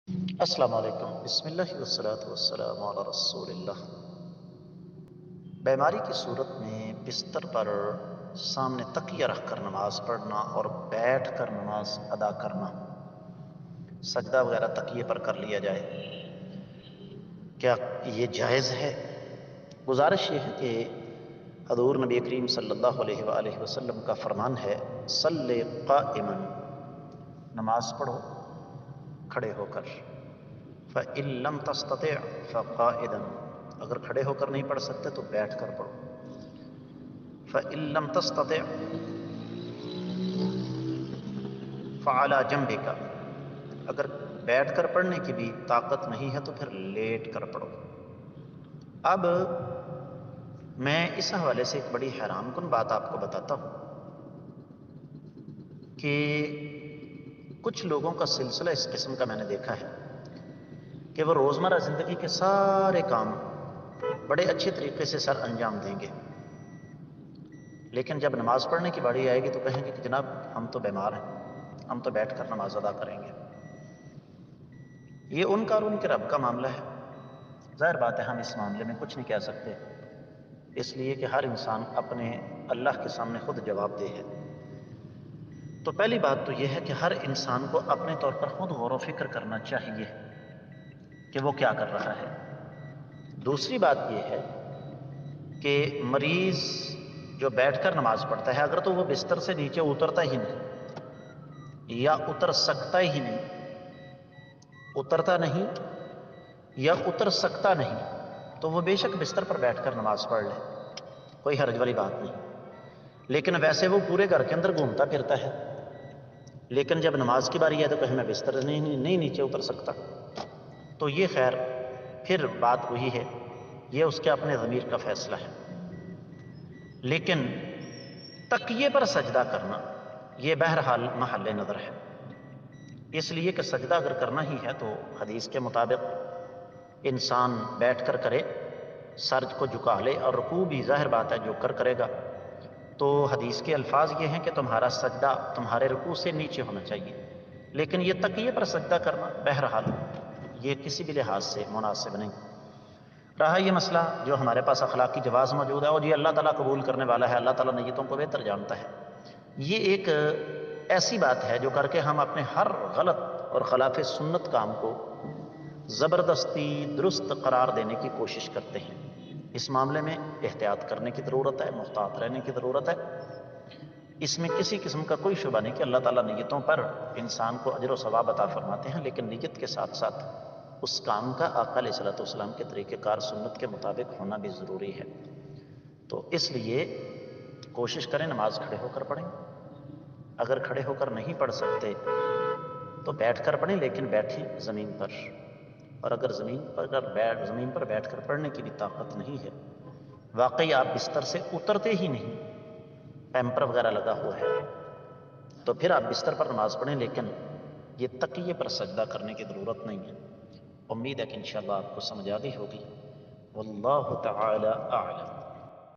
السلام علیکم، بسم اللہ والصلاة والسلام علی رسول اللہ۔ بیماری کی صورت میں بستر پر سامنے تکیہ رکھ کر نماز پڑھنا اور بیٹھ کر نماز ادا کرنا، سجدہ وغیرہ تکیے پر کر لیا جائے، کیا یہ جائز ہے؟ گزارش یہ ہے کہ حضور نبی کریم صلی اللہ علیہ وآلہ وسلم کا فرمان ہے، صلی قائما، نماز پڑھو کھڑے ہو کر، فَإِن لَمْ تَسْتَطِعْ فَقَائِدًا، اگر کھڑے ہو کر نہیں پڑھ سکتے تو بیٹھ کر پڑھو، فَإِن لَمْ تَسْتَطِعْ فَعَلَى جَنْبِكَ، اگر بیٹھ کر پڑھنے کی بھی طاقت نہیں ہے تو پھر لیٹ کر پڑھو۔ اب میں اس حوالے سے ایک بڑی حیران کن بات آپ کو بتاتا ہوں کہ کچھ لوگوں کا سلسلہ اس قسم کا میں نے دیکھا ہے کہ وہ روزمرہ زندگی کے سارے کام بڑے اچھے طریقے سے سر انجام دیں گے، لیکن جب نماز پڑھنے کی باری آئے گی تو کہیں گے کہ جناب ہم تو بیمار ہیں، ہم تو بیٹھ کر نماز ادا کریں گے۔ یہ ان کا اور ان کے رب کا معاملہ ہے، ظاہر بات ہے ہم اس معاملے میں کچھ نہیں کہہ سکتے، اس لیے کہ ہر انسان اپنے اللہ کے سامنے خود جواب دہ ہے۔ تو پہلی بات تو یہ ہے کہ ہر انسان کو اپنے طور پر خود غور و فکر کرنا چاہیے کہ وہ کیا کر رہا ہے۔ دوسری بات یہ ہے کہ مریض جو بیٹھ کر نماز پڑھتا ہے، اگر تو وہ بستر سے نیچے اترتا ہی نہیں یا اتر سکتا ہی نہیں، اترتا نہیں یا اتر سکتا نہیں، تو وہ بے شک بستر پر بیٹھ کر نماز پڑھ لے، کوئی حرج والی بات نہیں۔ لیکن ویسے وہ پورے گھر کے اندر گھومتا پھرتا ہے، لیکن جب نماز کی باری ہے تو کہیں میں بستر نہیں نیچے اتر سکتا، تو یہ خیر پھر بات وہی ہے، یہ اس کے اپنے ضمیر کا فیصلہ ہے۔ لیکن تکیے پر سجدہ کرنا یہ بہرحال محل نظر ہے، اس لیے کہ سجدہ اگر کرنا ہی ہے تو حدیث کے مطابق انسان بیٹھ کر کرے، سر کو جھکا لے، اور رکوع بھی ظاہر بات ہے جو کرے گا، تو حدیث کے الفاظ یہ ہیں کہ تمہارا سجدہ تمہارے رکوع سے نیچے ہونا چاہیے، لیکن یہ تکیے پر سجدہ کرنا بہرحال یہ کسی بھی لحاظ سے مناسب نہیں۔ رہا یہ مسئلہ جو ہمارے پاس اخلاقی جواز موجود ہے، اور یہ اللہ تعالیٰ قبول کرنے والا ہے، اللہ تعالیٰ نیتوں کو بہتر جانتا ہے، یہ ایک ایسی بات ہے جو کر کے ہم اپنے ہر غلط اور خلاف سنت کام کو زبردستی درست قرار دینے کی کوشش کرتے ہیں۔ اس معاملے میں احتیاط کرنے کی ضرورت ہے، محتاط رہنے کی ضرورت ہے۔ اس میں کسی قسم کا کوئی شبہ نہیں کہ اللہ تعالیٰ نیتوں پر انسان کو اجر و ثواب عطا فرماتے ہیں، لیکن نیت کے ساتھ ساتھ اس کام کا آقا علیہ الصلوۃ والسلام کے طریقہ کار سنت کے مطابق ہونا بھی ضروری ہے۔ تو اس لیے کوشش کریں نماز کھڑے ہو کر پڑھیں، اگر کھڑے ہو کر نہیں پڑھ سکتے تو بیٹھ کر پڑھیں، لیکن بیٹھیں زمین پر، اور اگر زمین پر بیٹھ کر پڑھنے کی بھی طاقت نہیں ہے، واقعی آپ بستر سے اترتے ہی نہیں، پیمپر وغیرہ لگا ہوا ہے، تو پھر آپ بستر پر نماز پڑھیں، لیکن یہ تکیے پر سجدہ کرنے کی ضرورت نہیں ہے۔ امید ہے کہ انشاءاللہ آپ کو سمجھ آ گئی ہوگی۔ واللہ تعالی اعلم۔